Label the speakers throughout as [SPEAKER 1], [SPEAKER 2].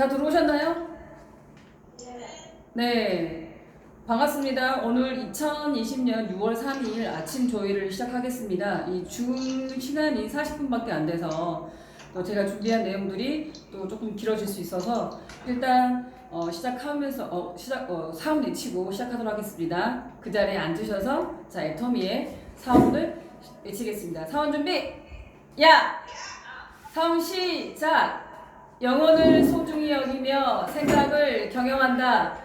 [SPEAKER 1] 다 들어오셨나요? 네. 반갑습니다. 오늘 2020년 6월 3일 아침 조회를 시작하겠습니다. 이 준 시간이 40분밖에 안 돼서 또 제가 준비한 내용들이 또 조금 길어질 수 있어서 일단 시작하면서 사원 외치고 시작하도록 하겠습니다. 그 자리에 앉으셔서 자, 애터미의 사원을 외치겠습니다. 사원 준비! 야! 사원 시작! 영혼을 소중히 여기며 생각을 경영한다.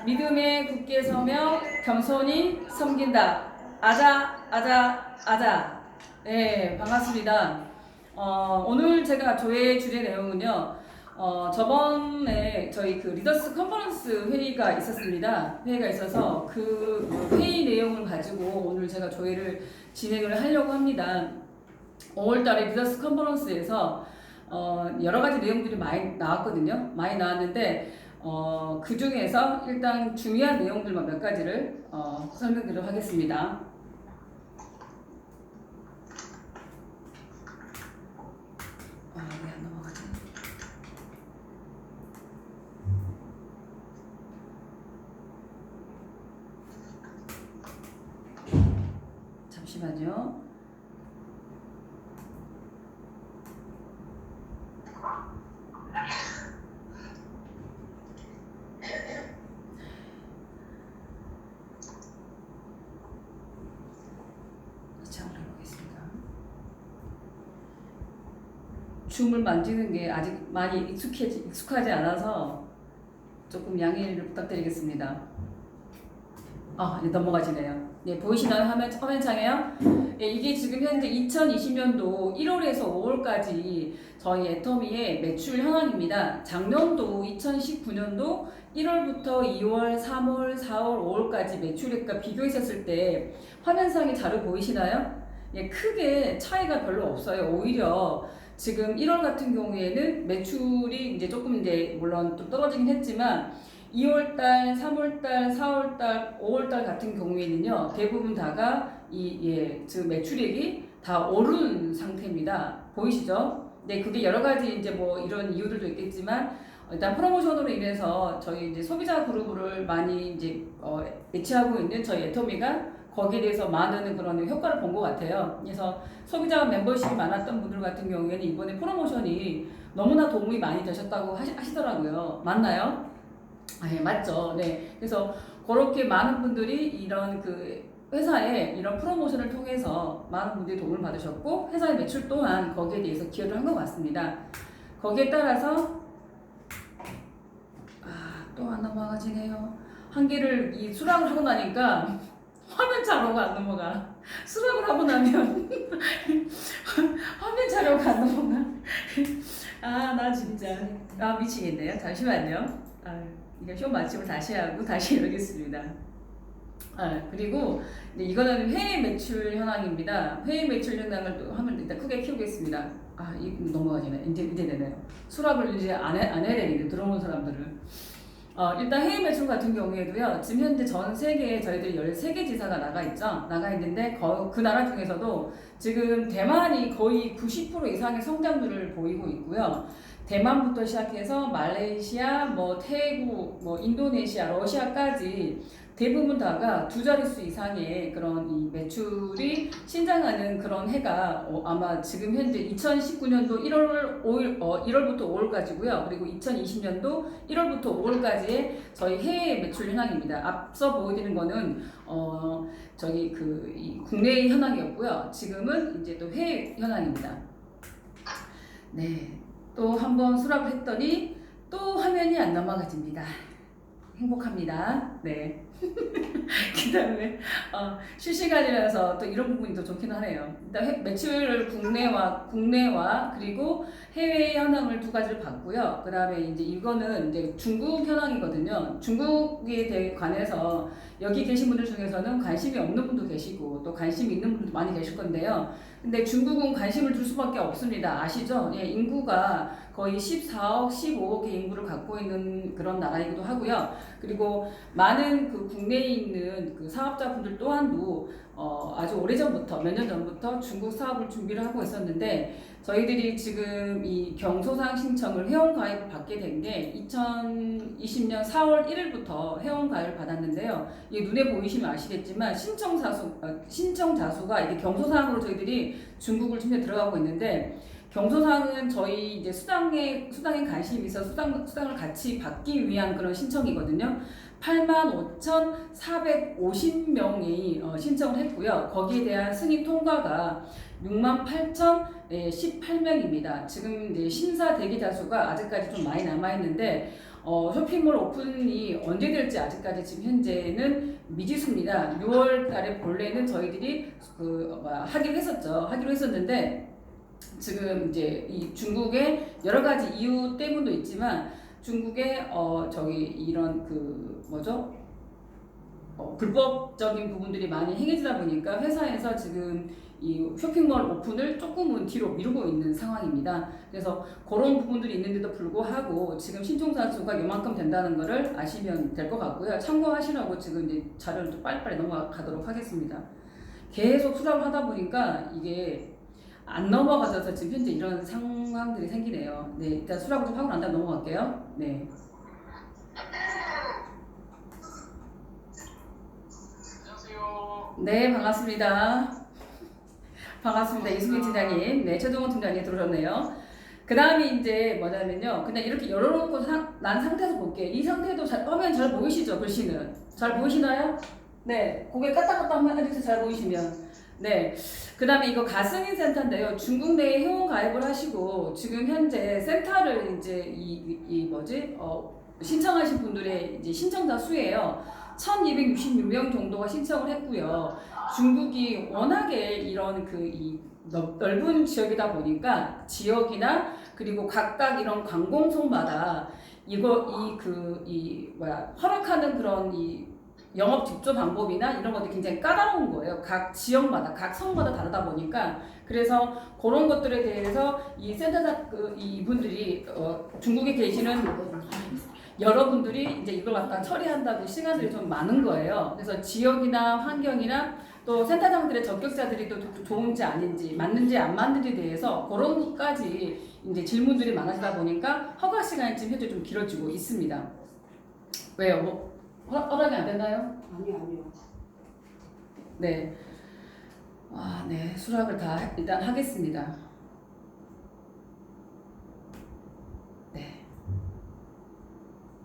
[SPEAKER 1] 믿음에 굳게 서며 겸손히 섬긴다. 아자, 아자, 아자. 네, 반갑습니다. 오늘 제가 조회 주제 내용은요. 저번에 저희 그 리더스 컨퍼런스 회의가 있었습니다. 회의가 있어서 그 회의 내용을 가지고 오늘 제가 조회를 진행을 하려고 합니다. 5월달에 리더스 컨퍼런스에서 여러 가지 내용들이 많이 나왔거든요. 많이 나왔는데 그 중에서 일단 중요한 내용들만 몇 가지를 설명드리도록 하겠습니다. 왜 안 넘어가지? 잠시만요. 줌을 만지는 게 아직 많이 익숙하지 않아서 조금 양해를 부탁드리겠습니다. 이제 넘어가지네요. 네, 보이시나요? 화면창에요? 네, 이게 지금 현재 2020년도 1월에서 5월까지 저희 애터미의 매출 현황입니다. 작년도 2019년도 1월부터 2월, 3월, 4월, 5월까지 매출액과 비교했었을 때 화면상에 자료 보이시나요? 예, 크게 차이가 별로 없어요. 오히려 지금 1월 같은 경우에는 매출이 이제 조금 물론 좀 떨어지긴 했지만 2월달, 3월달, 4월달, 5월달 같은 경우에는요 대부분 다가 즉 매출액이 다 오른 상태입니다. 보이시죠? 네, 그게 여러 가지 이제 뭐 이런 이유들도 있겠지만 일단 프로모션으로 인해서 저희 이제 소비자 그룹을 많이 이제 매치하고 있는 저희 애터미가 거기에 대해서 많은 그런 효과를 본 것 같아요. 그래서 소비자 멤버십이 많았던 분들 같은 경우에는 이번에 프로모션이 너무나 도움이 많이 되셨다고 하시더라고요. 맞나요? 네, 맞죠. 네. 그래서 그렇게 많은 분들이 이런 그 회사에 이런 프로모션을 통해서 많은 분들이 도움을 받으셨고 회사의 매출 또한 거기에 대해서 기여를 한 것 같습니다. 거기에 따라서 또 안 넘어가지네요. 한 개를 이 수락을 하고 나니까 화면 자료가 안 넘어가. 수락을 하고 나면 화면 자료가 안 넘어가. 나 진짜 미치겠네요. 잠시만요. 이거 쇼 마치고 다시 하고 다시 열겠습니다. 그리고 이거는 회의 매출 현황입니다. 회의 매출 현황을 또 하면 일단 크게 키우겠습니다. 이거 넘어가지네. 이제 되네요. 수락을 이제 안 해야 되겠네. 들어오는 사람들을. 일단 해외 매출 같은 경우에도요, 지금 현재 전 세계에 저희들이 13개 지사가 나가 있죠. 나가 있는데, 그 나라 중에서도 지금 대만이 거의 90% 이상의 성장률을 보이고 있고요. 대만부터 시작해서 말레이시아, 태국, 인도네시아, 러시아까지 대부분 다가 두 자릿수 이상의 그런 이 매출이 신장하는 그런 해가 아마 지금 현재 2019년도 1월부터 5월까지고요. 그리고 2020년도 1월부터 5월까지의 저희 해외 매출 현황입니다. 앞서 보여드리는 거는 저기 이 국내 현황이었고요. 지금은 이제 또 해외 현황입니다. 네, 또 한번 수락을 했더니 또 화면이 안 넘어가집니다. 행복합니다. 네. 그 다음에 실시간이라서 또 이런 부분이 더 좋긴 하네요. 일단 매출을 국내와 그리고 해외 현황을 두 가지를 봤고요. 그 다음에 이제 이거는 이제 중국 현황이거든요. 중국에 관해서 여기 계신 분들 중에서는 관심이 없는 분도 계시고 또 관심이 있는 분들도 많이 계실 건데요. 근데 중국은 관심을 줄 수밖에 없습니다. 아시죠? 예, 인구가 거의 14억, 15억의 인구를 갖고 있는 그런 나라이기도 하고요. 그리고 많은 그 국내에 있는 그 사업자분들 또한도 아주 오래전부터 몇 년 전부터 중국 사업을 준비를 하고 있었는데 저희들이 지금 이 경소상 신청을 회원 가입을 받게 된 게 2020년 4월 1일부터 회원 가입을 받았는데요. 이게 눈에 보이시면 아시겠지만 신청 자수가 이게 경소상으로 저희들이 중국을 준비해 들어가고 있는데 경소상은 저희 이제 수당에 관심이 있어 수당을 같이 받기 위한 그런 신청이거든요. 85,450명이 신청을 했고요. 거기에 대한 승인 통과가 68,018명입니다. 지금 이제 심사 대기 자수가 아직까지 좀 많이 남아 있는데 쇼핑몰 오픈이 언제 될지 아직까지 지금 현재는 미지수입니다. 6월 달에 본래는 저희들이 하기로 했었는데 지금 이제 이 중국의 여러 가지 이유 때문도 있지만 중국의 이런 불법적인 부분들이 많이 행해지다 보니까 회사에서 지금 이 쇼핑몰 오픈을 조금은 뒤로 미루고 있는 상황입니다. 그래서 그런 부분들이 있는데도 불구하고 지금 신청자 수가 요만큼 된다는 것을 아시면 될 것 같고요. 참고하시라고 지금 이제 자료를 좀 빨리빨리 넘어가도록 하겠습니다. 계속 수락을 하다 보니까 이게 안 넘어가져서 지금 현재 이런 상황들이 생기네요. 네, 일단 수락을 좀 하고 난 다음에 넘어갈게요. 네.
[SPEAKER 2] 안녕하세요.
[SPEAKER 1] 네, 반갑습니다. 반갑습니다. 이수민 팀장님. 네, 최동원 팀장님 들어오셨네요. 그 다음에 이제 뭐냐면요. 그냥 이렇게 열어놓고 난 상태에서 볼게요. 이 상태도 화면 잘 보이시죠? 글씨는. 잘 보이시나요? 네, 고개 까딱까딱 한번 해주세요. 잘 보이시면. 네. 그 다음에 이거 가승인 센터인데요. 중국 내에 회원 가입을 하시고 지금 현재 센터를 이제 신청하신 분들의 이제 신청자 수예요. 1266명 정도가 신청을 했고요. 중국이 워낙에 이런 넓은 지역이다 보니까 지역이나 그리고 각각 이런 관공서마다 허락하는 그런 영업 집조 방법이나 이런 것들이 굉장히 까다로운 거예요. 각 지역마다, 각 성마다 다르다 보니까. 그래서 그런 것들에 대해서 이 센터장 이분들이 중국에 계시는 여러분들이 이제 이걸 갖다 처리한다고 시간들이 좀 많은 거예요. 그래서 지역이나 환경이나 또 센터장들의 적격자들이 또 좋은지 아닌지 맞는지 안 맞는지에 대해서 그런 것까지 이제 질문들이 많아지다 보니까 허가 시간이 지금 현재 좀 길어지고 있습니다. 왜요? 허락이 안 되나요?
[SPEAKER 3] 아니요.
[SPEAKER 1] 네. 네. 수락을 다 일단 하겠습니다. 네.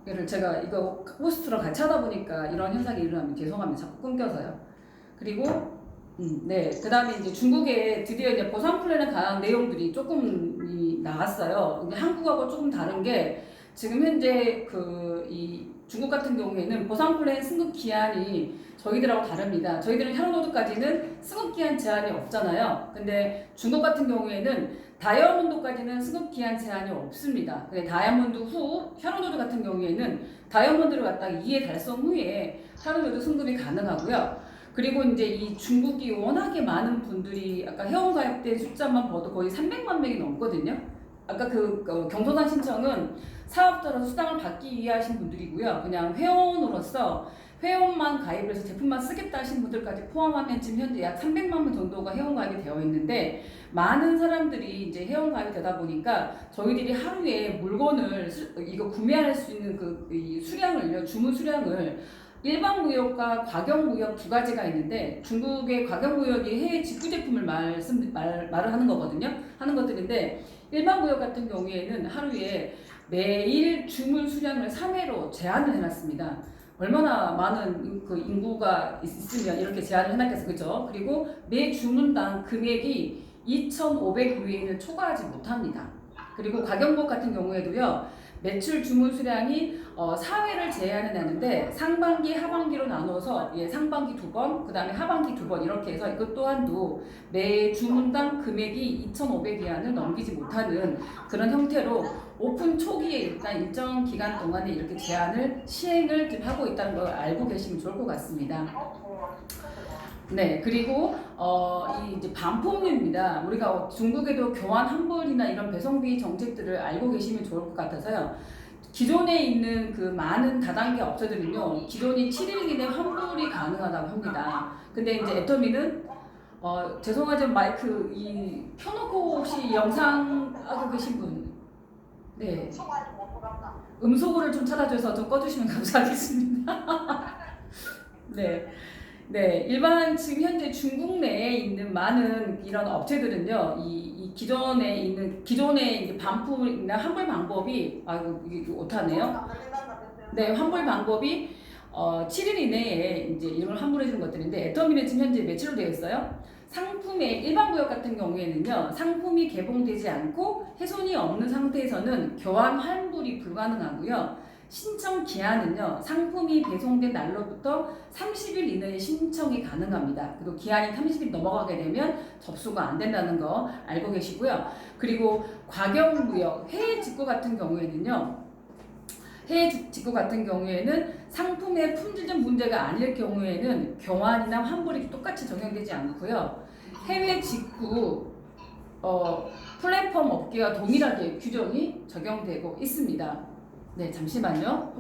[SPEAKER 1] 이거를 제가 이거 호스트로 같이 하다 보니까 이런 현상이 일어나면 죄송합니다. 자꾸 끊겨서요. 그리고 네. 그 다음에 이제 중국에 드디어 이제 보상 플랜에 관한 내용들이 조금 나왔어요. 이게 한국하고 조금 다른 게 지금 현재 이 중국 같은 경우에는 보상 플랜 승급 기한이 저희들하고 다릅니다. 저희들은 혈흔노드까지는 승급 기한 제한이 없잖아요. 근데 중국 같은 경우에는 다이아몬드까지는 승급 기한 제한이 없습니다. 근데 다이아몬드 후 혈흔노드 같은 경우에는 다이아몬드를 갖다가 2회 달성 후에 혈흔노드 승급이 가능하고요. 그리고 이제 이 중국이 워낙에 많은 분들이 아까 회원 가입된 숫자만 봐도 거의 300만 명이 넘거든요. 아까 경소상 신청은 사업자로서 수당을 받기 위해 하신 분들이고요. 그냥 회원으로서 회원만 가입을 해서 제품만 쓰겠다 하신 분들까지 포함하면 지금 현재 약 300만 명 정도가 회원 가입이 되어 있는데 많은 사람들이 이제 회원 가입이 되다 보니까 저희들이 하루에 물건을 이거 구매할 수 있는 이 수량을요, 주문 수량을 일반 무역과 과경 무역 두 가지가 있는데 중국의 과경 무역이 해외 직구 제품을 말을 하는 거거든요. 하는 것들인데 일반 무역 같은 경우에는 하루에 매일 주문 수량을 3회로 제한을 해놨습니다. 얼마나 많은 그 인구가 있으면 이렇게 제한을 해놨겠어, 그죠? 그리고 매 주문당 금액이 2,500유엔을 초과하지 못합니다. 그리고 가격목 같은 경우에도요, 매출 주문 수량이 4회를 제한을 하는데 상반기, 하반기로 나눠서 상반기 2번, 그 다음에 하반기 2번 이렇게 해서 이것 또한도 매 주문당 금액이 2,500 이하는 넘기지 못하는 그런 형태로 오픈 초기에 일단 일정 기간 동안에 이렇게 제한을 시행을 하고 있다는 걸 알고 계시면 좋을 것 같습니다. 네, 그리고 이 이제 반품류입니다. 우리가 중국에도 교환 환불이나 이런 배송비 정책들을 알고 계시면 좋을 것 같아서요. 기존에 있는 그 많은 다단계 업체들은요, 기존이 7일 이내 환불이 가능하다고 합니다. 근데 이제 애터미는 죄송하지만 마이크 켜놓고 혹시 이 영상 하고 계신 분, 네, 음소거를 좀 찾아줘서 좀 꺼주시면 감사하겠습니다. 네. 네, 일반 지금 현재 중국 내에 있는 많은 이런 업체들은요, 이 기존에 이제 반품이나 환불 방법이, 아이고, 이게 못하네요. 네, 환불 방법이 7일 이내에 이제 이걸 환불해 주는 것들인데, 애터미는 지금 현재 며칠로 되어 있어요? 상품의 일반 구역 같은 경우에는요, 상품이 개봉되지 않고 훼손이 없는 상태에서는 교환 환불이 불가능하고요. 신청 기한은요, 상품이 배송된 날로부터 30일 이내에 신청이 가능합니다. 그리고 기한이 30일 넘어가게 되면 접수가 안 된다는 거 알고 계시고요. 그리고 과경무역, 해외 직구 같은 경우에는요, 상품의 품질적 문제가 아닐 경우에는 교환이나 환불이 똑같이 적용되지 않고요. 해외 직구 플랫폼 업계와 동일하게 규정이 적용되고 있습니다. 네, 잠시만요.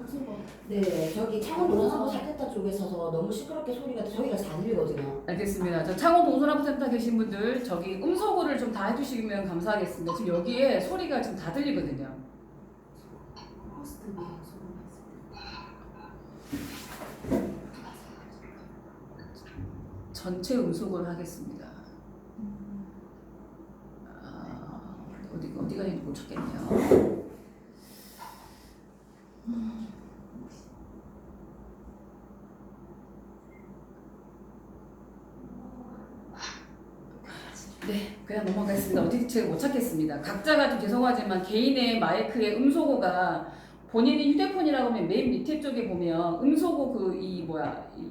[SPEAKER 3] 네, 저기 창원 노란사고 사택다 쪽에 서서 너무 시끄럽게 소리가 저희가 잘 들리거든요.
[SPEAKER 1] 알겠습니다. 저 창원 동서남부센터 계신 분들 저기 음소거를 좀 다 해주시면 감사하겠습니다. 지금 여기에 소리가 지금 다 들리거든요. 전체 음소거를 하겠습니다. 어디가 있는지 못 찾겠네요. 네, 그냥 넘어가겠습니다. 어디 제가 못 찾겠습니다. 각자가 좀 죄송하지만 개인의 마이크의 음소거가 본인이 휴대폰이라고 하면 맨 밑에 쪽에 보면 음소거 이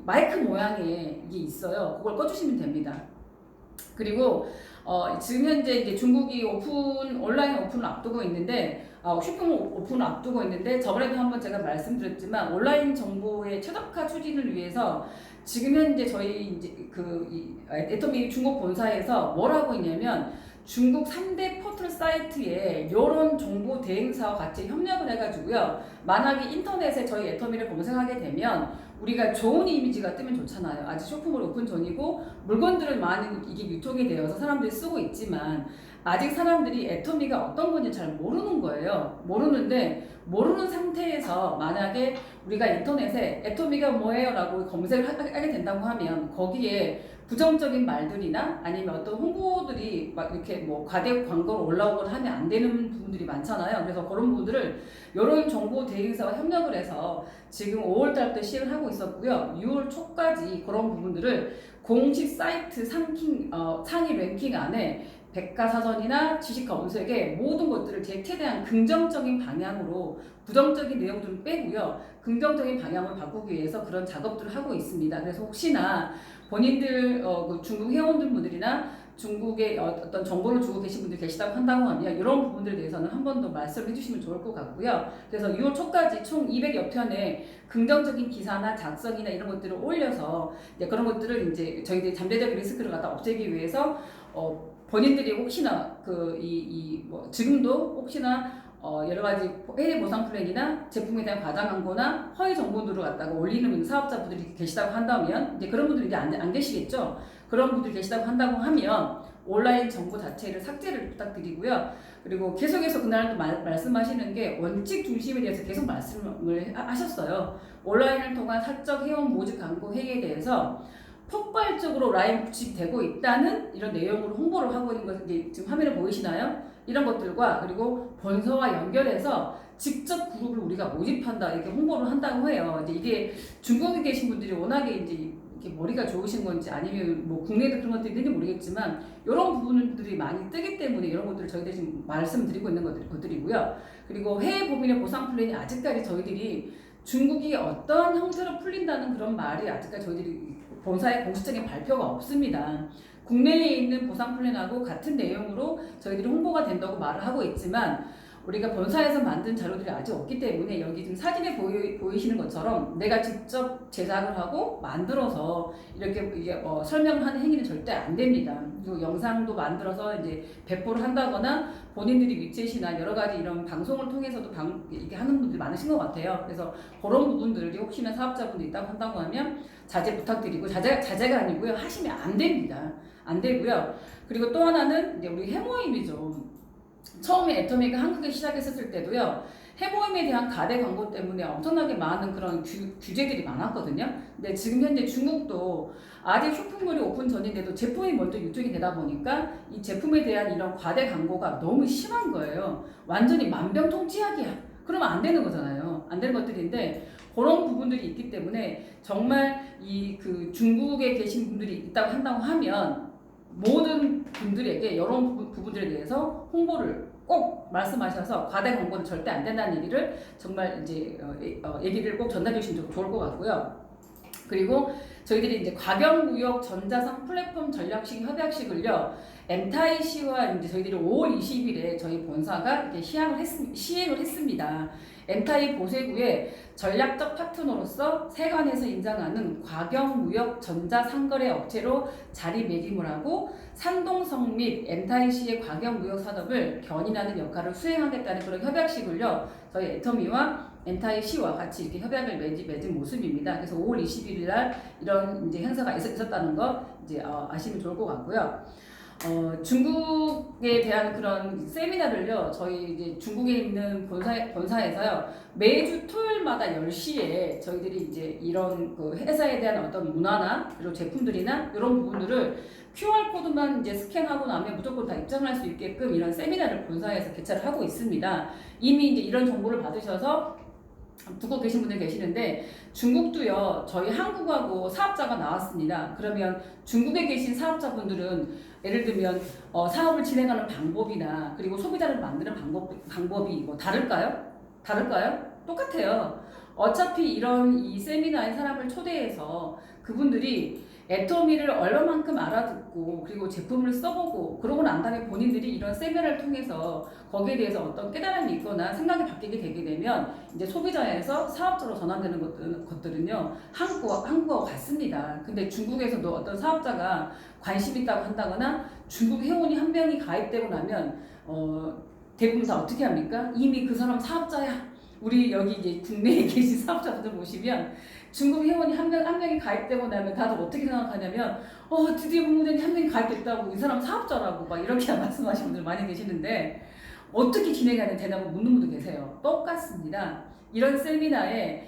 [SPEAKER 1] 마이크 모양의 이게 있어요. 그걸 꺼주시면 됩니다. 그리고 지금 현재 이제 중국이 온라인 오픈을 앞두고 있는데 쇼핑몰 오픈을 앞두고 있는데 저번에도 한번 제가 말씀드렸지만 온라인 정보의 최적화 추진을 위해서 지금 현재 저희 이제 애터미 중국 본사에서 뭘 하고 있냐면 중국 3대 포털 사이트에 이런 정보 대행사와 같이 협력을 해가지고요. 만약에 인터넷에 저희 애터미를 검색하게 되면 우리가 좋은 이미지가 뜨면 좋잖아요. 아직 쇼핑몰 오픈 전이고 물건들은 많이 이게 유통이 되어서 사람들이 쓰고 있지만 아직 사람들이 애터미가 어떤 건지 잘 모르는 거예요. 모르는 상태에서 만약에 우리가 인터넷에 애터미가 뭐예요? 라고 검색을 하게 된다고 하면 거기에 부정적인 말들이나 아니면 어떤 홍보들이 막 이렇게 과대 광고로 올라오거나 하면 안 되는 부분들이 많잖아요. 그래서 그런 부분들을 이런 정보 대행사와 협력을 해서 지금 5월달부터 시행을 하고 있었고요. 6월 초까지 그런 부분들을 공식 사이트 상위 랭킹 안에 백과사전이나 지식검색에 모든 것들을 최대한 긍정적인 방향으로 부정적인 내용들은 빼고요. 긍정적인 방향으로 바꾸기 위해서 그런 작업들을 하고 있습니다. 그래서 혹시나 본인들 중국 회원분들이나 중국에 어떤 정보를 주고 계신 분들이 계시다고 한다고 하면 이런 부분들에 대해서는 한 번 더 말씀을 해주시면 좋을 것 같고요. 그래서 6월 초까지 총 200여 편의 긍정적인 기사나 작성이나 이런 것들을 올려서 이제 그런 것들을 이제 저희들이 잠재적 리스크를 갖다 없애기 위해서 본인들이 혹시나 지금도 혹시나 여러 가지 해외 보상 플랜이나 제품에 대한 과장 광고나 허위 정보들을 갖다가 올리는 사업자분들이 계시다고 한다면 이제 그런 분들이 이제 안 계시겠죠. 그런 분들이 계시다고 한다고 하면 온라인 정보 자체를 삭제를 부탁드리고요. 그리고 계속해서 그날도 말씀하시는 게 원칙 중심에 대해서 계속 말씀을 하셨어요. 온라인을 통한 사적 회원 모집 광고 행위에 대해서 폭발적으로 라인 구축되고 있다는 이런 내용으로 홍보를 하고 있는 것이 지금 화면에 보이시나요? 이런 것들과 그리고 본사와 연결해서 직접 그룹을 우리가 모집한다 이렇게 홍보를 한다고 해요. 이제 이게 중국에 계신 분들이 워낙에 이제 이렇게 머리가 좋으신 건지 아니면 국내에도 그런 것들이 있는지 모르겠지만 이런 부분들이 많이 뜨기 때문에 이런 것들을 저희들이 지금 말씀드리고 있는 것들이고요. 그리고 해외 법인의 보상 플랜이 아직까지 저희들이 중국이 어떤 형태로 풀린다는 그런 말이 아직까지 저희들이 본사의 공식적인 발표가 없습니다. 국내에 있는 보상 플랜하고 같은 내용으로 저희들이 홍보가 된다고 말을 하고 있지만 우리가 본사에서 만든 자료들이 아직 없기 때문에 여기 지금 사진에 보이시는 것처럼 내가 직접 제작을 하고 만들어서 이렇게 이게 설명하는 행위는 절대 안 됩니다. 그리고 영상도 만들어서 이제 배포를 한다거나 본인들이 위챗이나 여러 가지 이런 방송을 통해서도 이렇게 하는 분들이 많으신 것 같아요. 그래서 그런 부분들이 혹시나 사업자분들이 있다고 한다고 하면 자제 부탁드리고 자제가 아니고요. 하시면 안 됩니다. 안 되고요. 그리고 또 하나는 이제 우리 해모임이죠. 처음에 애터미가 한국에 시작했을 때도요. 해모임에 대한 가대 광고 때문에 엄청나게 많은 그런 규제들이 많았거든요. 근데 지금 현재 중국도 아직 쇼핑몰이 오픈 전인데도 제품이 먼저 유통이 되다 보니까 이 제품에 대한 이런 과대 광고가 너무 심한 거예요. 완전히 만병통치약이야. 그러면 안 되는 거잖아요. 안 되는 것들인데 그런 부분들이 있기 때문에 정말 이 그 중국에 계신 분들이 있다고 한다고 하면 모든 분들에게 이런 부분들에 대해서 홍보를 꼭 말씀하셔서 과대 광고는 절대 안 된다는 얘기를 정말 이제 얘기를 꼭 전달해 주시면 좋을 것 같고요. 그리고 저희들이 이제 과경무역 전자상 플랫폼 전략식 협약식을요. 엔타이시와 이제 저희들이 5월 20일에 저희 본사가 이렇게 시행을 했습니다. 엔타이 보세구의 전략적 파트너로서 세관에서 인정하는 과경무역 전자상거래 업체로 자리매김을 하고 산동성 및 엔타이시의 과경무역 산업을 견인하는 역할을 수행하겠다는 그런 협약식을요. 저희 애터미와 엔타이시와 같이 이렇게 협약을 맺은 모습입니다. 그래서 5월 20일 날 이런 이제 행사가 있었다는 거 이제 아시면 좋을 것 같고요. 중국에 대한 그런 세미나를요, 저희 이제 중국에 있는 본사에서요, 매주 토요일마다 10시에 저희들이 이제 이런 그 회사에 대한 어떤 문화나 그리고 제품들이나 이런 부분들을 QR코드만 이제 스캔하고 나면 무조건 다 입장할 수 있게끔 이런 세미나를 본사에서 개최를 하고 있습니다. 이미 이제 이런 정보를 받으셔서 듣고 계신 분들 계시는데 중국도요 저희 한국하고 사업자가 나왔습니다. 그러면 중국에 계신 사업자분들은 예를 들면 사업을 진행하는 방법이나 그리고 소비자를 만드는 방법이 뭐 다를까요? 똑같아요. 어차피 이런 이 세미나에 사람을 초대해서 그분들이 애터미를 얼마만큼 알아듣고 그리고 제품을 써보고 그러고 난 다음에 본인들이 이런 세미나를 통해서 거기에 대해서 어떤 깨달음이 있거나 생각이 바뀌게 되게 되면 이제 소비자에서 사업자로 전환되는 것들은요 한국과 같습니다. 근데 중국에서도 어떤 사업자가 관심 있다고 한다거나 중국 회원이 한 명이 가입되고 나면 대부분 다 어떻게 합니까? 이미 그 사람 사업자야. 우리 여기 이제 국내에 계신 사업자분들 보시면 중국 회원이 한 명이 가입되고 나면 다들 어떻게 생각하냐면 드디어 공무원이 한 명이 가입됐다고 이 사람 사업자라고 막 이렇게 말씀하시는 분들 많이 계시는데 어떻게 진행해야 되냐고 묻는 분도 계세요. 똑같습니다. 이런 세미나에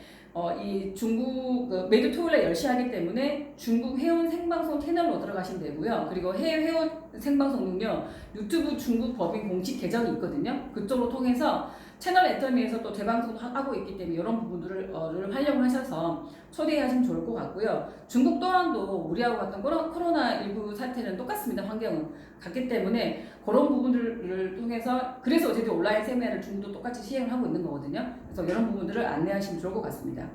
[SPEAKER 1] 이 중국 매주 토요일에 10시 하기 때문에 중국 회원 생방송 채널로 들어가시면 되고요. 그리고 해외 회원 생방송은요 유튜브 중국 법인 공식 계정이 있거든요. 그쪽으로 통해서 채널 애터미에서 또 재방송도 하고 있기 때문에 이런 부분들을 활용을 하셔서 초대하시면 좋을 것 같고요. 중국 또한도 우리하고 같은 코로나19 사태는 똑같습니다. 환경은 같기 때문에 그런 부분들을 통해서 그래서 어쨌든 온라인 세미나를 중국도 똑같이 시행을 하고 있는 거거든요. 그래서 이런 부분들을 안내하시면 좋을 것 같습니다.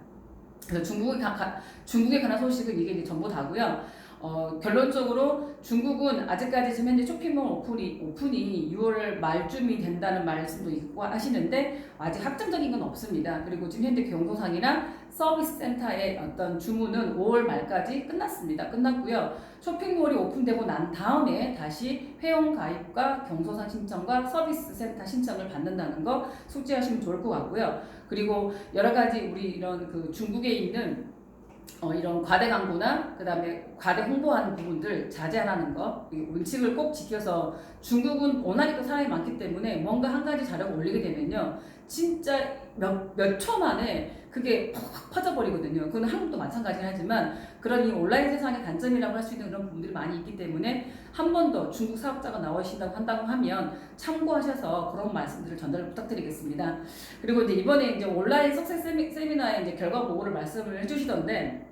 [SPEAKER 1] 그래서 중국에 관한 소식은 이게 이제 전부 다고요. 결론적으로 중국은 아직까지 지금 현재 쇼핑몰 오픈이 6월 말쯤이 된다는 말씀도 있고 하시는데 아직 확정적인 건 없습니다. 그리고 지금 현재 경로상이나 서비스 센터의 어떤 주문은 5월 말까지 끝났고요. 쇼핑몰이 오픈되고 난 다음에 다시 회원 가입과 경로상 신청과 서비스 센터 신청을 받는다는 거 숙지하시면 좋을 것 같고요. 그리고 여러 가지 우리 이런 그 중국에 있는 이런 과대 광고나 그 다음에 과대 홍보하는 부분들 자제하라는 거, 이 원칙을 꼭 지켜서 중국은 워낙에 또 사람이 많기 때문에 뭔가 한 가지 자료가 올리게 되면요 진짜 몇 초 만에 그게 팍 퍼져버리거든요. 그건 한국도 마찬가지긴 하지만 그런 이 온라인 세상의 단점이라고 할 수 있는 그런 부분들이 많이 있기 때문에 한 번 더 중국 사업자가 나오신다고 한다고 하면 참고하셔서 그런 말씀들을 전달을 부탁드리겠습니다. 그리고 이제 이번에 이제 온라인 석색 세미나의 이제 결과 보고를 말씀을 해주시던데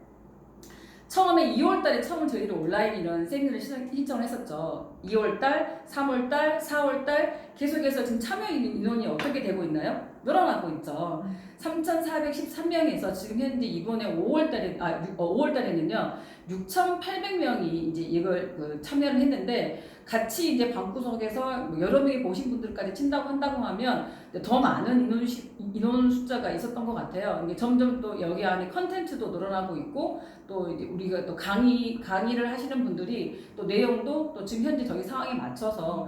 [SPEAKER 1] 처음에 2월달에 처음 저희들이 온라인 이런 세미나를 신청을 했었죠. 2월달, 3월달, 4월달 계속해서 지금 참여 인원이 어떻게 되고 있나요? 늘어나고 있죠. 3,413명에서 지금 현재 이번에 5월달에는요 6,800명이 이제 이걸 참여를 했는데 같이 이제 방구석에서 뭐 여러 명이 보신 분들까지 친다고 한다고 하면 더 많은 인원 숫자가 있었던 것 같아요. 이게 점점 또 여기 안에 컨텐츠도 늘어나고 있고 또 이제 우리가 또 강의를 하시는 분들이 또 내용도 또 지금 현재 저희 상황에 맞춰서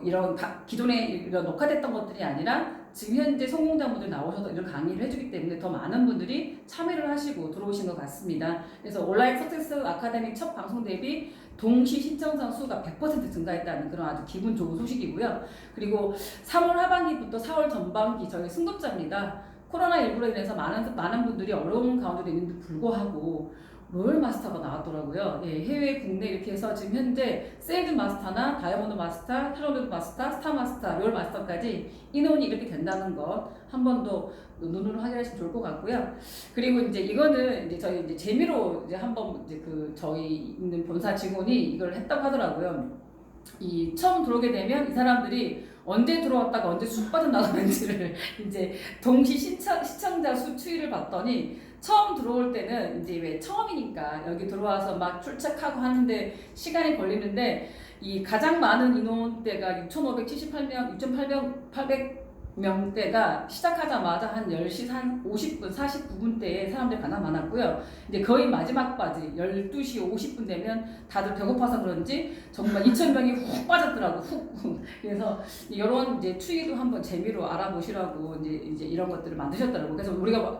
[SPEAKER 1] 이런 기존에 이런 녹화됐던 것들이 아니라 지금 현재 성공자분들 나오셔서 이런 강의를 해주기 때문에 더 많은 분들이 참여를 하시고 들어오신 것 같습니다. 그래서 온라인 석세스 아카데미 첫 방송 대비 동시 신청자 수가 100% 증가했다는 그런 아주 기분 좋은 소식이고요. 그리고 3월 하반기부터 4월 전반기 저희 승급자입니다. 코로나19로 인해서 많은 분들이 어려운 가운데도 있는데 불구하고 로열 마스터가 나왔더라고요. 예, 해외, 국내 이렇게 해서 지금 현재 세일즈 마스터나 다이아몬드 마스터, 트러블 마스터, 스타 마스터, 로열 마스터까지 인원이 이렇게 된다는 것 한 번 더 눈으로 확인하시면 좋을 것 같고요. 그리고 이제 이거는 이제 저희 이제 재미로 이제 한번 이제 저희 있는 본사 직원이 이걸 했다고 하더라고요. 이 처음 들어오게 되면 이 사람들이 언제 들어왔다가 언제 쑥 빠져나가는지를 이제 동시 시청자 수 추이를 봤더니 처음 들어올 때는 이제 왜 처음이니까 여기 들어와서 막 출첵하고 하는데 시간이 걸리는데 이 가장 많은 인원대가 6,578명, 6,800명대가 시작하자마자 한 10시 한 50분, 49분대에 사람들이 가장 많았고요. 이제 거의 마지막까지 12시 50분 되면 다들 배고파서 그런지 정말 2,000명이 훅 빠졌더라고, 훅. 그래서 이런 이제 추이도 한번 재미로 알아보시라고 이제 이런 것들을 만드셨더라고. 그래서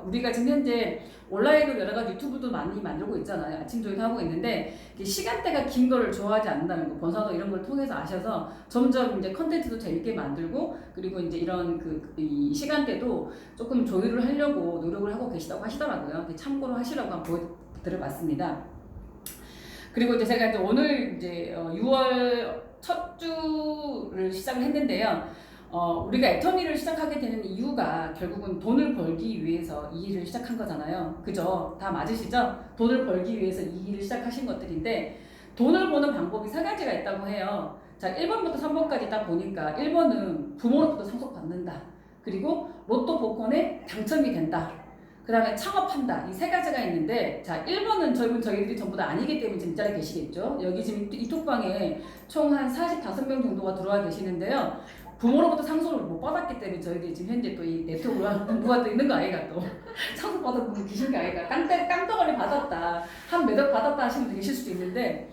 [SPEAKER 1] 우리가 지금 현재 온라인으로 여러 가지 유튜브도 많이 만들고 있잖아요. 아침 조회도 하고 있는데 시간대가 긴 거를 좋아하지 않는다는 거, 본사도 이런 걸 통해서 아셔서 점점 이제 컨텐츠도 재밌게 만들고 그리고 이제 이런 이 시간대도 조금 조율을 하려고 노력을 하고 계시다고 하시더라고요. 참고로 하시라고 한번 보여드려봤습니다. 그리고 이제 제가 이제 오늘 이제 6월 첫 주를 시작을 했는데요. 우리가 애터미를 시작하게 되는 이유가 결국은 돈을 벌기 위해서 이 일을 시작한 거잖아요. 그죠? 다 맞으시죠? 돈을 벌기 위해서 이 일을 시작하신 것들인데 돈을 버는 방법이 세 가지가 있다고 해요. 자, 1번부터 3번까지 딱 보니까 1번은 부모로부터 상속받는다. 그리고 로또 복권에 당첨이 된다. 그 다음에 창업한다. 이 세 가지가 있는데 자 1번은 저희들이 전부 다 아니기 때문에 지금 이 자리에 계시겠죠. 여기 지금 이 톡방에 총 한 45명 정도가 들어와 계시는데요. 부모로부터 상속을 못 받았기 때문에 저희들이 지금 현재 또 이 네트워크가 누가 또 있는 거 아이가 또 상속받은 분 계신 거 아이가 깡덩어리 받았다. 한 매덕 받았다 하시는 분 계실 수도 있는데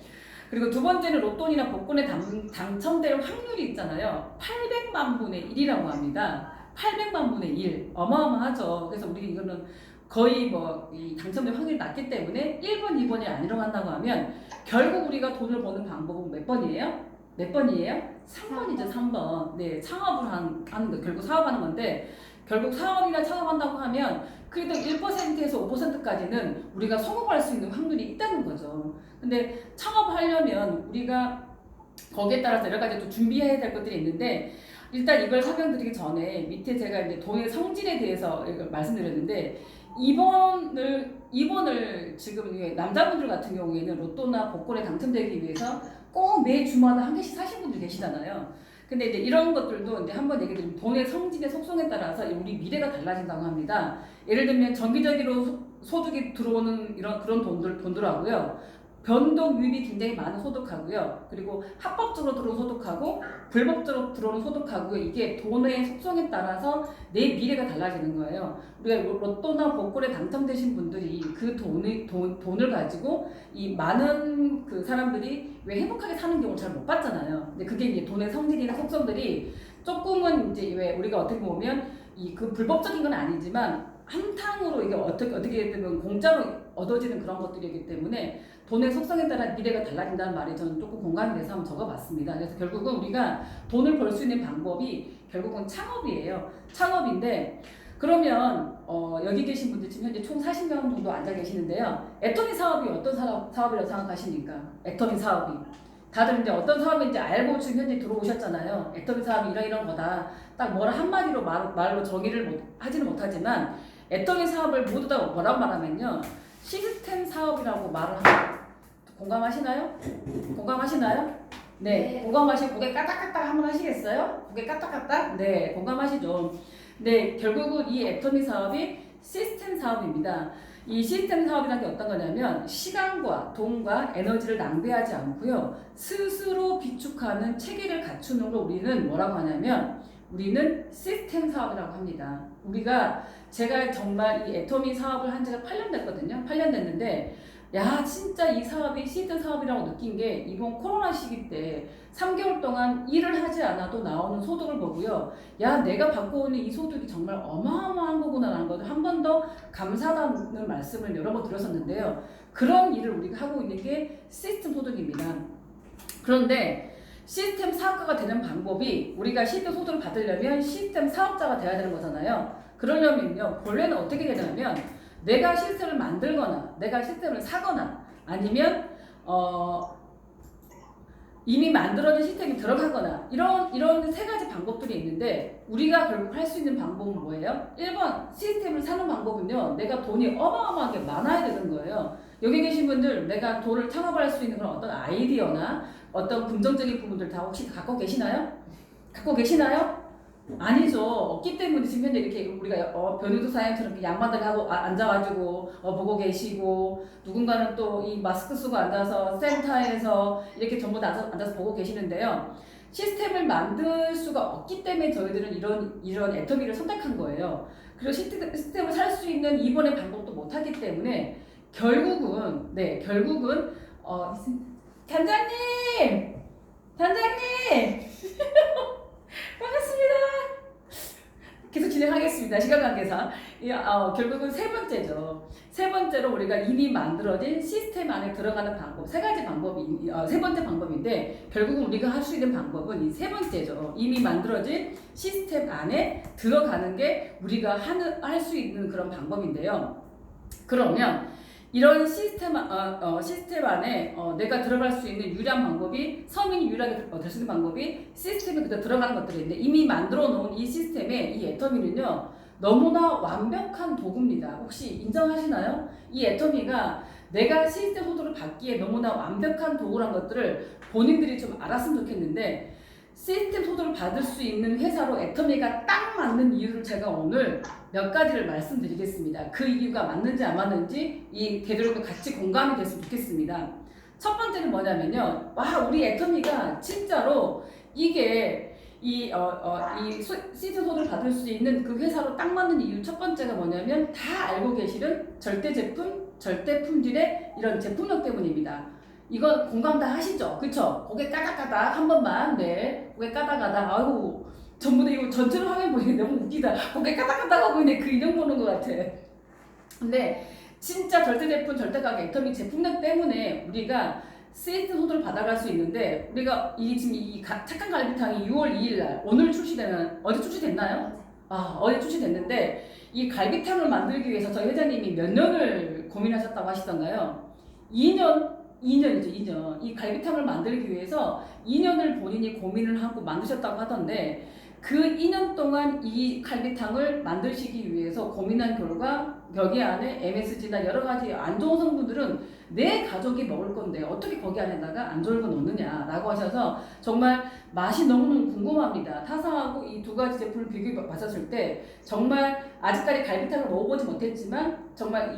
[SPEAKER 1] 그리고 두 번째는 로또나 복권에 당첨될 확률이 있잖아요. 800만 분의 1이라고 합니다. 800만 분의 1. 어마어마하죠. 그래서 우리 이거는 거의 이 당첨될 확률이 낮기 때문에 1번, 2번이 아니라고 한다고 하면 결국 우리가 돈을 버는 방법은 몇 번이에요? 몇 번이에요? 3번이죠, 3번. 네, 창업을 하는 거, 결국 사업하는 건데 결국 사업이나 창업한다고 하면 그래도 1%에서 5%까지는 우리가 성공할 수 있는 확률이 있다는 거죠. 근데 창업하려면 우리가 거기에 따라서 여러 가지 또 준비해야 될 것들이 있는데 일단 이걸 설명드리기 전에 밑에 제가 이제 돈의 성질에 대해서 말씀드렸는데 2번을 지금 남자분들 같은 경우에는 로또나 복권에 당첨되기 위해서 꼭 매 주마다 한 개씩 사신 분들 계시잖아요. 근데 이제 이런 것들도 이제 한번 얘기 드리면 돈의 성질의 속성에 따라서 우리 미래가 달라진다고 합니다. 예를 들면 정기적으로 소득이 들어오는 그런 돈들하고요. 변동 유입이 굉장히 많은 소득하고요. 그리고 합법적으로 들어오는 소득하고 불법적으로 들어오는 소득하고요. 이게 돈의 속성에 따라서 내 미래가 달라지는 거예요. 우리가 로또나 복권에 당첨되신 분들이 그 돈을 가지고 이 많은 그 사람들이 왜 행복하게 사는 경우를 잘 못 봤잖아요. 근데 그게 이제 돈의 성질이나 속성들이 조금은 이제 왜 우리가 어떻게 보면 그 불법적인 건 아니지만 한탕으로 이게 어떻게 되면 공짜로 얻어지는 그런 것들이기 때문에 돈의 속성에 따라 미래가 달라진다는 말이 저는 조금 공감이 돼서 한번 적어봤습니다. 그래서 결국은 우리가 돈을 벌 수 있는 방법이 결국은 창업이에요. 창업인데 그러면 여기 계신 분들 지금 현재 총 40명 정도 앉아 계시는데요. 애터미 사업이 어떤 사업이라고 생각하십니까? 애터미 사업이. 다들 이제 어떤 사업인지 알고 지금 현재 들어오셨잖아요. 애터미 사업이 이런 거다. 딱 뭐라 한마디로 말로 정의를 하지는 못하지만 애터미 사업을 모두 다 뭐라고 말하면요. 시스템 사업이라고 말을 합니다. 공감하시나요? 공감하시나요? 네. 공감하시고 고개 까딱까딱 한번 하시겠어요? 고개 까딱까딱? 네. 공감하시죠. 네, 결국은 이 애터미 사업이 시스템 사업입니다. 이 시스템 사업이라는 게 어떤 거냐면 시간과 돈과 에너지를 낭비하지 않고요. 스스로 비축하는 체계를 갖추는 걸 우리는 뭐라고 하냐면 우리는 시스템 사업이라고 합니다. 제가 정말 이 애터미 사업을 한 지가 8년 됐거든요. 8년 됐는데 야 진짜 이 사업이 시스템 사업이라고 느낀 게 이번 코로나 시기 때 3개월 동안 일을 하지 않아도 나오는 소득을 보고요. 야 내가 받고 오는 이 소득이 정말 어마어마한 거구나라는 것을 한 번 더 감사하다는 말씀을 여러 번 드렸었는데요. 그런 일을 우리가 하고 있는 게 시스템 소득입니다. 그런데 시스템 사업가가 되는 방법이 우리가 시스템 소득을 받으려면 시스템 사업자가 돼야 되는 거잖아요. 그러려면요. 본래는 어떻게 되냐면 내가 시스템을 만들거나 내가 시스템을 사거나 아니면 이미 만들어진 시스템이 들어가거나 이런 세 가지 방법들이 있는데 우리가 결국 할 수 있는 방법은 뭐예요? 1번 시스템을 사는 방법은요. 내가 돈이 어마어마하게 많아야 되는 거예요. 여기 계신 분들 내가 돈을 창업할 수 있는 그런 어떤 아이디어나 어떤 긍정적인 부분들 다 혹시 갖고 계시나요? 갖고 계시나요? 아니죠. 없기 때문에 지금 현재 이렇게 우리가 변호사님처럼 이렇게 양반들 하고 앉아가지고 보고 계시고 누군가는 또 이 마스크 쓰고 앉아서 센터에서 이렇게 전부 다 앉아서 보고 계시는데요. 시스템을 만들 수가 없기 때문에 저희들은 이런 애터미를 선택한 거예요. 그리고 시스템을 살 수 있는 이번의 방법도 못하기 때문에 결국은 단장님 반갑습니다. 계속 진행하겠습니다. 시간 관계상. 결국은 세 번째죠. 세 번째로 우리가 이미 만들어진 시스템 안에 들어가는 방법. 세 가지 방법이, 세 번째 방법인데, 결국은 우리가 할 수 있는 방법은 이 세 번째죠. 이미 만들어진 시스템 안에 들어가는 게 우리가 할 수 있는 그런 방법인데요. 그러면, 이런 시스템 안에 내가 들어갈 수 있는 유리한 방법이 서민이 유리하게 될 수 있는 방법이 시스템에 그대로 들어가는 것들인데 이미 만들어 놓은 이 시스템에 이 애터미는요 너무나 완벽한 도구입니다. 혹시 인정하시나요? 이 애터미가 내가 시스템 소득을 받기에 너무나 완벽한 도구란 것들을 본인들이 좀 알았으면 좋겠는데 시스템 소득을 받을 수 있는 회사로 애터미가 딱 맞는 이유를 제가 오늘 몇 가지를 말씀드리겠습니다. 그 이유가 맞는지 안 맞는지 이 대들도 같이 공감이 됐으면 좋겠습니다. 첫 번째는 뭐냐면요. 우리 애터미가 진짜로 이게 시스템 소득을 받을 수 있는 그 회사로 딱 맞는 이유 첫 번째가 뭐냐면 다 알고 계시는 절대 제품, 절대 품질의 이런 제품력 때문입니다. 이건 공감 다 하시죠? 그쵸? 고개 까닥까닥 한 번만, 네. 고개 까닥까닥, 아이고, 전부 다 이거 전체로 화면 보이는데 너무 웃기다. 고개 까닥까닥 하고 있는데 그 인형 보는 것 같아. 근데 진짜 절대 제품, 절대 가격, 애터미 제품력 때문에 우리가 시스템 소득을 받아갈 수 있는데 우리가 지금 이 착한 갈비탕이 6월 2일 날 오늘 어제 출시됐나요? 어제 출시됐는데 이 갈비탕을 만들기 위해서 저희 회장님이 몇 년을 고민하셨다고 하시던가요? 2년이죠, 2년. 이 갈비탕을 만들기 위해서 2년을 본인이 고민을 하고 만드셨다고 하던데 그 2년 동안 이 갈비탕을 만드시기 위해서 고민한 결과 여기 안에 MSG나 여러 가지 안 좋은 성분들은 내 가족이 먹을 건데 어떻게 거기 안에다가 안 좋은 거 넣느냐라고 하셔서 정말 맛이 너무너무 궁금합니다. 타사하고 이 두 가지 제품을 비교해 봤었을 때 정말 아직까지 갈비탕을 먹어보지 못했지만 정말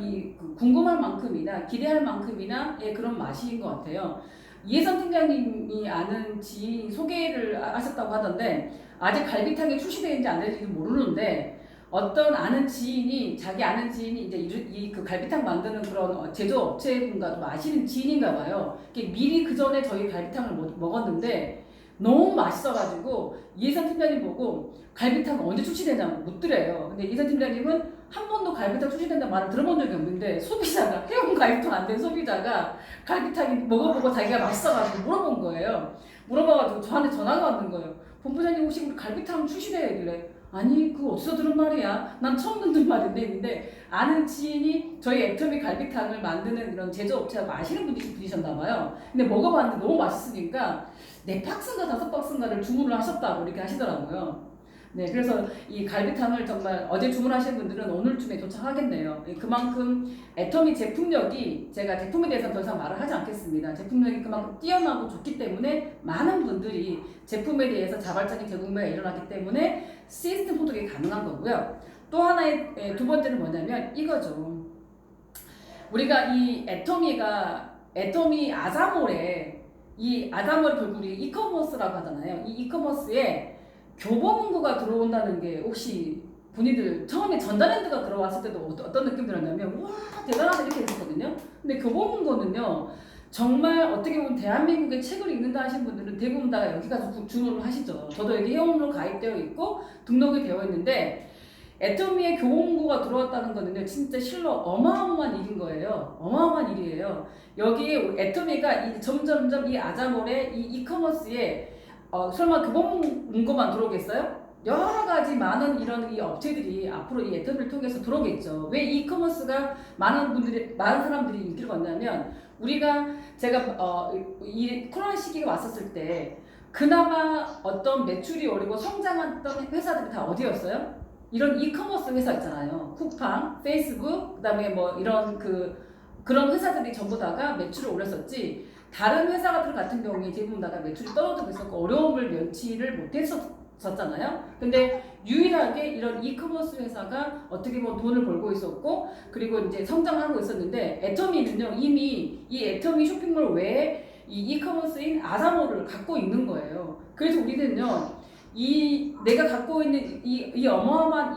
[SPEAKER 1] 궁금할 만큼이나 기대할 만큼이나 그런 맛인 것 같아요. 이혜선 팀장님이 아는 지인 소개를 하셨다고 하던데 아직 갈비탕이 출시되는지 안 되는지 모르는데 어떤 자기 아는 지인이 이제 그 갈비탕 만드는 그런 제조업체분과도 아시는 지인인가 봐요. 미리 그 전에 저희 갈비탕을 먹었는데 너무 맛있어가지고 이혜선 팀장님 보고 갈비탕 언제 출시되냐고 묻더래요. 근데 이혜선 팀장님은 한 번도 갈비탕 출시된다는 말을 들어본 적이 없는데 해온 갈비탕 안 된 소비자가 갈비탕이 먹어보고 자기가 맛있어가지고 물어본 거예요. 물어봐가지고 저한테 전화가 왔는 거예요. 본부장님 혹시 우리 갈비탕 출시되길래 아니 그거 어디서 들은 말이야? 난 처음 듣는 말인데 했는데 아는 지인이 저희 애터미 갈비탕을 만드는 그런 제조업체하고 아시는 분이셨나 봐요. 근데 먹어봤는데 너무 맛있으니까 4박스인가 5박스인가를 주문을 하셨다고 이렇게 하시더라고요. 네, 그래서 이 갈비탕을 정말 어제 주문하신 분들은 오늘쯤에 도착하겠네요. 그만큼 애터미 제품력이 제가 제품에 대해서는 더 이상 말을 하지 않겠습니다. 제품력이 그만큼 뛰어나고 좋기 때문에 많은 분들이 제품에 대해서 자발적인 재구매가 일어나기 때문에 시스템 소득이 가능한 거고요. 또 하나의 두 번째는 뭐냐면 이거죠. 우리가 이 애터미 아자몰에 이 아자몰 결국 우리 이커머스라고 하잖아요. 이 이커머스에 교보문고가 들어온다는 게 혹시 본인들 처음에 전자랜드가 들어왔을 때도 어떤 느낌 들었냐면 와 대단하다 이렇게 했었거든요. 근데 교보문고는요 정말 어떻게 보면 대한민국의 책을 읽는다 하신 분들은 대부분 다 여기 가서 주문을 하시죠. 저도 여기 회원으로 가입되어 있고 등록이 되어 있는데 애터미에 교보문고가 들어왔다는 거는요 진짜 실로 어마어마한 일인 거예요. 어마어마한 일이에요. 여기에 애터미가 점점점 이 아자몰에 이 이커머스에 설마 교보문고만 들어오겠어요? 여러 가지 많은 이런 이 업체들이 앞으로 이 애터미를 통해서 들어오겠죠. 왜 이커머스가 많은 사람들이 인기를 얻냐면 제가 이 코로나 시기가 왔었을 때 그나마 어떤 매출이 오르고 성장했던 회사들이 다 어디였어요? 이런 이커머스 회사 있잖아요. 쿠팡, 페이스북, 그다음에 뭐 이런 그런 회사들이 전부 다가 매출을 올렸었지. 다른 회사들 같은 경우에 대부분 다가 매출이 떨어지고 있었고 어려움을 면치를 못했었잖아요. 근데 유일하게 이런 이커머스 회사가 어떻게 보면 돈을 벌고 있었고 그리고 이제 성장하고 있었는데 애터미는요 이미 이 애터미 쇼핑몰 외에 이 이커머스인 아자몰을 갖고 있는 거예요. 그래서 우리는요 내가 갖고 있는 이 어마어마한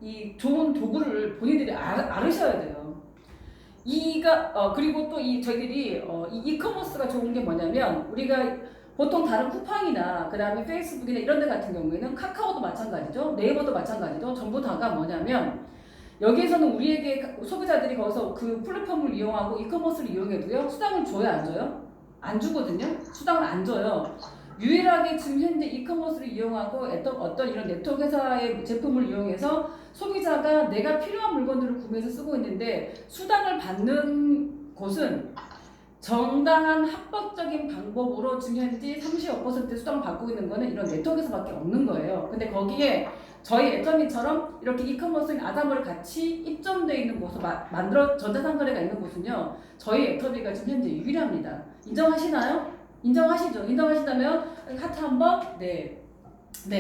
[SPEAKER 1] 이 좋은 도구를 본인들이 알으셔야 돼요. 그리고 또 저희들이 이 이커머스가 좋은 게 뭐냐면 우리가 보통 다른 쿠팡이나 그다음에 페이스북이나 이런 데 같은 경우에는 카카오도 마찬가지죠. 네이버도 마찬가지죠. 전부 다가 뭐냐면 여기에서는 우리에게 소비자들이 거기서 그 플랫폼을 이용하고 이커머스를 이용해도요. 수당을 줘요, 안 줘요? 안 주거든요. 수당을 안 줘요. 유일하게 지금 현재 이커머스를 이용하고 어떤 이런 네트워크 회사의 제품을 이용해서 소비자가 내가 필요한 물건들을 구매해서 쓰고 있는데 수당을 받는 곳은 정당한 합법적인 방법으로 지금 현재 35% 수당을 받고 있는 거는 이런 네트워크에서밖에 없는 거예요. 근데 거기에 저희 애터미처럼 이렇게 이커머스인 아자몰을 같이 입점되어 있는 곳을 전자상거래가 있는 곳은요. 저희 애터미가 지금 현재 유일합니다. 인정하시나요? 인정하시죠? 인정하신다면 하트 한번? 네,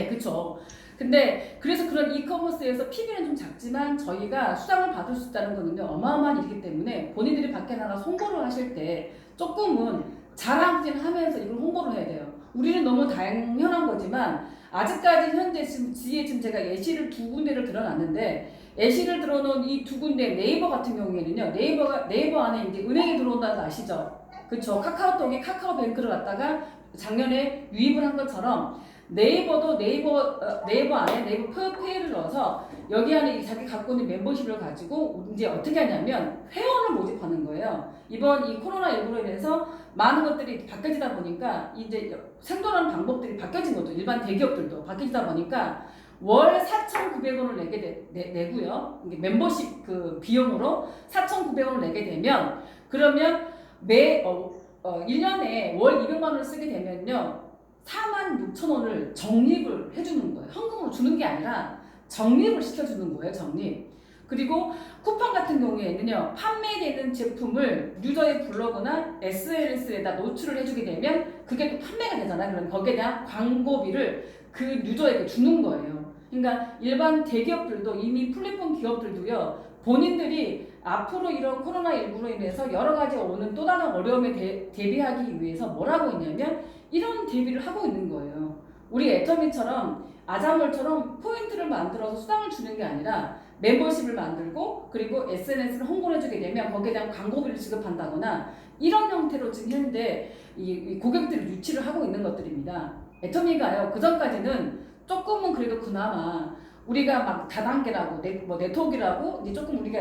[SPEAKER 1] 그쵸. 근데 그래서 그런 이커머스에서 PB는 좀 작지만 저희가 수당을 받을 수 있다는 거는요 어마어마한 일이기 때문에 본인들이 밖에 나가서 홍보를 하실 때 조금은 자랑질하면서 이걸 홍보를 해야 돼요. 우리는 너무 당연한 거지만 아직까지 현재 지금 제가 예시를 두 군데를 들어놨는데 예시를 들어놓은 이 두 군데 네이버 같은 경우에는요 네이버 안에 이제 은행이 들어온다는 거 아시죠? 그쵸. 카카오톡에 카카오뱅크를 갖다가 작년에 유입을 한 것처럼 네이버도 네이버 안에 네이버 페이를 넣어서 여기 안에 자기 갖고 있는 멤버십을 가지고 이제 어떻게 하냐면 회원을 모집하는 거예요. 이번 이 코로나19로 인해서 많은 것들이 바뀌어지다 보니까 이제 생존하는 방법들이 바뀌어진 거죠. 일반 대기업들도 바뀌다 보니까 월 4,900원을 내고요. 이게 멤버십 비용으로 4,900원을 내게 되면 그러면 1년에 월 200만 원을 쓰게 되면요. 46,000원을 적립을 해주는 거예요. 현금으로 주는 게 아니라 적립을 시켜주는 거예요. 적립. 그리고 쿠팡 같은 경우에는요. 판매되는 제품을 유저의 블로그나 SNS에다 노출을 해주게 되면 그게 또 판매가 되잖아요. 그럼 거기에 대한 광고비를 그 유저에게 주는 거예요. 그러니까 일반 대기업들도 이미 플랫폼 기업들도요. 본인들이 앞으로 이런 코로나19로 인해서 여러 가지 오는 또 다른 어려움에 대비하기 위해서 뭘 하고 있냐면 이런 대비를 하고 있는 거예요. 우리 애터미처럼 아자몰처럼 포인트를 만들어서 수당을 주는 게 아니라 멤버십을 만들고 그리고 SNS를 홍보를 해주게 되면 거기에 대한 광고비를 지급한다거나 이런 형태로 지금 현재 이 고객들을 유치를 하고 있는 것들입니다. 애터미가요. 그전까지는 조금은 그래도 그나마 우리가 막 다단계라고 네트워크라고 이제 조금 우리가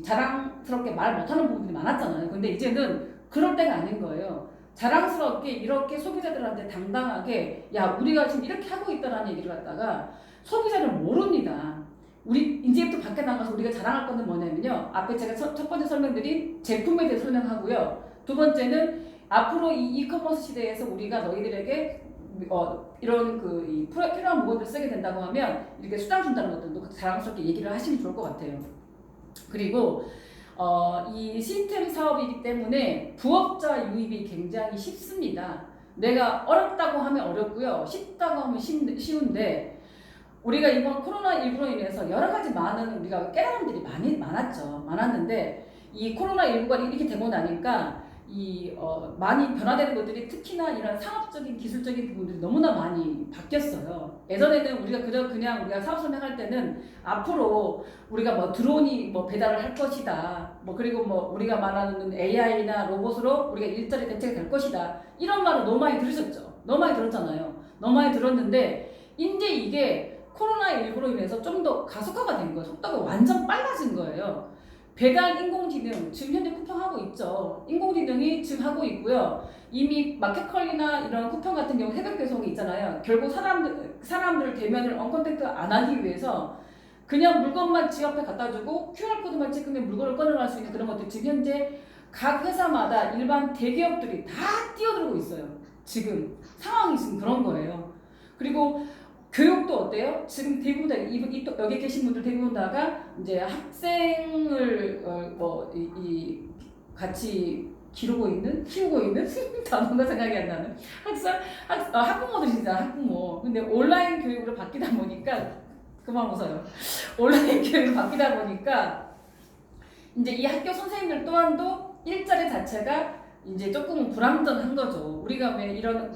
[SPEAKER 1] 자랑스럽게 말 못하는 부분이 많았잖아요. 근데 이제는 그럴 때가 아닌 거예요. 자랑스럽게 이렇게 소비자들한테 당당하게 야 우리가 지금 이렇게 하고 있다라는 얘기를 갖다가 소비자를 모릅니다. 우리 이제부터 밖에 나가서 우리가 자랑할 거는 뭐냐면요. 앞에 제가 첫 번째 설명드린 제품에 대해 설명하고요. 두 번째는 앞으로 이 이커머스 시대에서 우리가 너희들에게 이런 이 필요한 물건들을 쓰게 된다고 하면 이렇게 수당 준다는 것들도 자랑스럽게 얘기를 하시면 좋을 것 같아요. 그리고 이 시스템 사업이기 때문에 부업자 유입이 굉장히 쉽습니다. 내가 어렵다고 하면 어렵고요, 쉽다고 하면 쉬운데 우리가 이번 코로나19로 인해서 여러 가지 많은 우리가 깨달음들이 많았는데 이 코로나19가 이렇게 되고 나니까 많이 변화되는 것들이 특히나 이런 상업적인 기술적인 부분들이 너무나 많이 바뀌었어요. 예전에는 우리가 그냥 우리가 사업 설명할 때는 앞으로 우리가 뭐 드론이 뭐 배달을 할 것이다. 뭐 그리고 뭐 우리가 말하는 AI나 로봇으로 우리가 일자리 대체가 될 것이다. 이런 말을 너무 많이 들으셨죠. 너무 많이 들었잖아요. 너무 많이 들었는데 이제 이게 코로나19로 인해서 좀 더 가속화가 된 거예요. 속도가 완전 빨라진 거예요. 배달 인공지능 지금 현재 쿠팡하고 있죠. 인공지능이 지금 하고 있고요. 이미 마켓컬리나 이런 쿠팡 같은 경우 새벽 배송이 있잖아요. 결국 사람들 대면을 언컨택트 안 하기 위해서 그냥 물건만 집 앞에 갖다 주고 QR코드만 찍으면 물건을 꺼내갈 수 있는 그런 것들 지금 현재 각 회사마다 일반 대기업들이 다 뛰어들고 있어요. 지금 상황이 지금 그런 거예요. 그리고 교육도 어때요? 지금 대부분 다 여기 계신 분들 대부분 다가 이제 학생을 같이 키우고 있는 단어가 생각이 안 나는 학부모들이잖아, 학부모. 근데 온라인 교육으로 바뀌다 보니까 그만 웃어요. 온라인 교육으로 바뀌다 보니까 이제 이 학교 선생님들 또한도 일자리 자체가 이제 조금은 불안정한 거죠. 우리가 왜 이런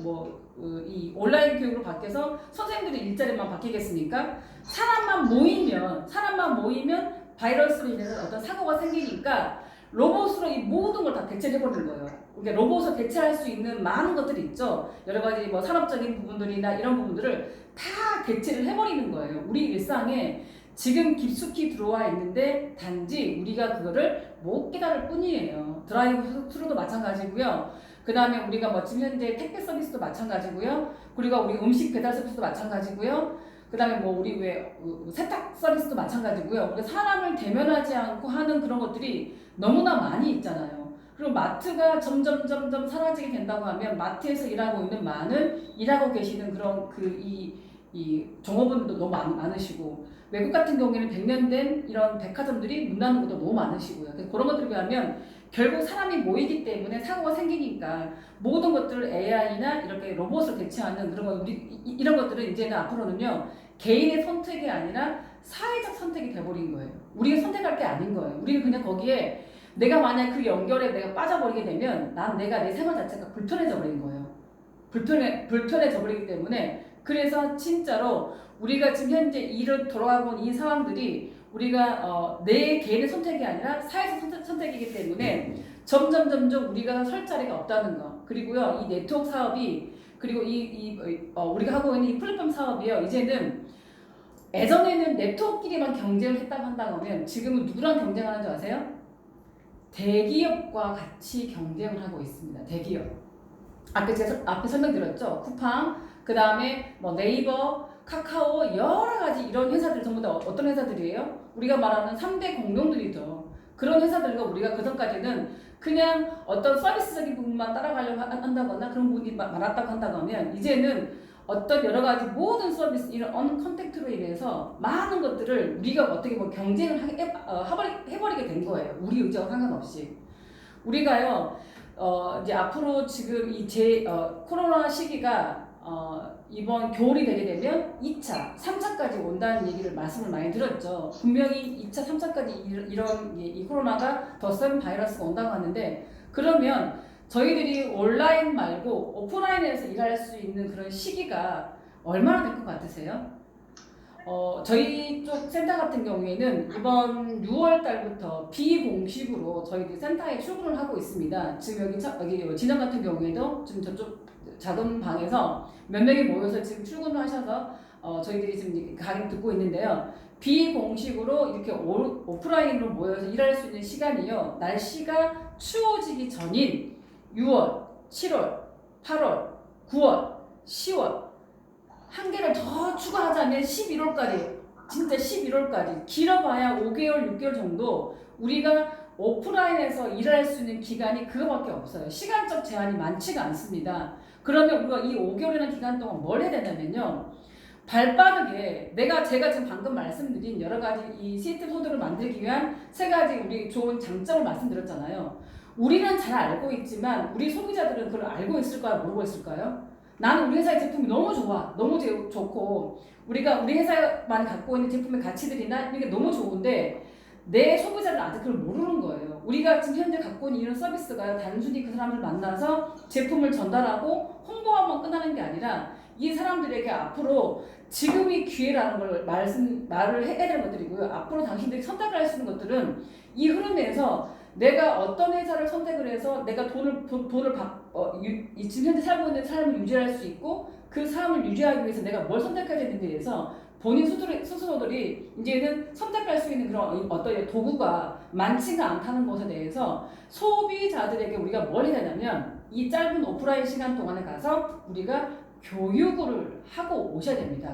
[SPEAKER 1] 이 온라인 교육으로 바뀌어서 선생님들이 일자리만 바뀌겠습니까? 사람만 모이면 바이러스로 인해서 어떤 사고가 생기니까 로봇으로 이 모든 걸 다 대체해버리는 거예요. 그러니까 로봇을 대체할 수 있는 많은 것들이 있죠. 여러 가지 산업적인 부분들이나 이런 부분들을 다 대체를 해버리는 거예요. 우리 일상에 지금 깊숙이 들어와 있는데 단지 우리가 그거를 못 깨달을 뿐이에요. 드라이브 스루도 마찬가지고요. 그 다음에 우리가 지금 현재 택배 서비스도 마찬가지고요. 그리고 우리 음식 배달 서비스도 마찬가지고요. 그 다음에 우리 세탁 서비스도 마찬가지고요. 우리가 사람을 대면하지 않고 하는 그런 것들이 너무나 많이 있잖아요. 그리고 마트가 점점 사라지게 된다고 하면 마트에서 일하고 계시는 그런 이 종업원들도 너무 많으시고 외국 같은 경우에는 100년 된 이런 백화점들이 문 닫는 것도 너무 많으시고요. 그래서 그런 것들을 비하면 결국 사람이 모이기 때문에 사고가 생기니까 모든 것들을 AI나 이렇게 로봇을 대체하는 이런 것들은 이제는 앞으로는요 개인의 선택이 아니라 사회적 선택이 돼버린 거예요. 우리가 선택할 게 아닌 거예요. 우리는 그냥 거기에 내가 만약 그 연결에 내가 빠져버리게 되면 내가 내 생활 자체가 불편해져 버린 거예요. 불편해져 버리기 때문에 그래서 진짜로 우리가 지금 현재 일을 돌아가고 있는 이 상황들이 우리가 내 개인의 선택이 아니라 사회적 선택이기 때문에 점점 우리가 설 자리가 없다는 거. 그리고요 이 네트워크 사업이 그리고 우리가 하고 있는 이 플랫폼 사업이요 이제는 예전에는 네트워크끼리만 경쟁을 했다고 한다고 하면 지금은 누구랑 경쟁하는 줄 아세요? 대기업과 같이 경쟁을 하고 있습니다. 대기업. 제가 앞에 설명드렸죠. 쿠팡, 그 다음에 네이버, 카카오 여러 가지 이런 회사들 전부 다 어떤 회사들이에요? 우리가 말하는 3대 공룡들이죠. 그런 회사들과 우리가 그전까지는 그냥 어떤 서비스적인 부분만 따라가려고 한다거나 그런 부분이 많았다고 한다고 하면 이제는 어떤 여러 가지 모든 서비스 이런 언컨택트로 인해서 많은 것들을 우리가 어떻게 경쟁을 해버리게 된 거예요. 우리 의지와 상관없이. 우리가요 이제 앞으로 지금 코로나 시기가 이번 겨울이 되게 되면 2차, 3차까지 온다는 말씀을 많이 들었죠. 분명히 2차, 3차까지 이 코로나가 더 센 바이러스가 온다고 하는데 그러면 저희들이 온라인 말고 오프라인에서 일할 수 있는 그런 시기가 얼마나 될 것 같으세요? 저희 쪽 센터 같은 경우에는 이번 6월 달부터 비공식으로 저희들 센터에 출근을 하고 있습니다. 지금 여기 진영 같은 경우에도 지금 저쪽 작은 방에서 몇 명이 모여서 지금 출근을 하셔서 저희들이 지금 강의 듣고 있는데요. 비공식으로 이렇게 오프라인으로 모여서 일할 수 있는 시간이요. 날씨가 추워지기 전인 6월, 7월, 8월, 9월, 10월 한 개를 더 추가하자면 11월까지 진짜 11월까지 길어봐야 5개월, 6개월 정도 우리가 오프라인에서 일할 수 있는 기간이 그거밖에 없어요. 시간적 제한이 많지가 않습니다. 그러면 우리가 이 5개월이라는 기간 동안 뭘 해야 되냐면요. 발빠르게 제가 지금 방금 말씀드린 여러 가지 이 시스템 소득을 만들기 위한 세 가지 우리 좋은 장점을 말씀드렸잖아요. 우리는 잘 알고 있지만 우리 소비자들은 그걸 알고 있을까요? 모르고 있을까요? 나는 우리 회사의 제품이 너무 좋아. 너무 좋고 우리가 우리 회사만이 갖고 있는 제품의 가치들이나 이게 너무 좋은데 내 소비자는 아직 그걸 모르는 거예요. 우리가 지금 현재 갖고 있는 이런 서비스가 단순히 그 사람을 만나서 제품을 전달하고 홍보하면 끝나는 게 아니라 이 사람들에게 앞으로 지금이 기회라는 걸 말을 해야 되는 것들이고요. 앞으로 당신들이 선택할 수 있는 것들은 이 흐름에서 내가 어떤 회사를 선택을 해서 내가 돈을 지금 현재 살고 있는 삶을 유지할 수 있고 그 삶을 유지하기 위해서 내가 뭘 선택해야 되는지에 대해서 본인 스스로들이 이제는 선택할 수 있는 그런 어떤 도구가 많지가 않다는 것에 대해서 소비자들에게 우리가 뭘 해야 되냐면 이 짧은 오프라인 시간 동안에 가서 우리가 교육을 하고 오셔야 됩니다.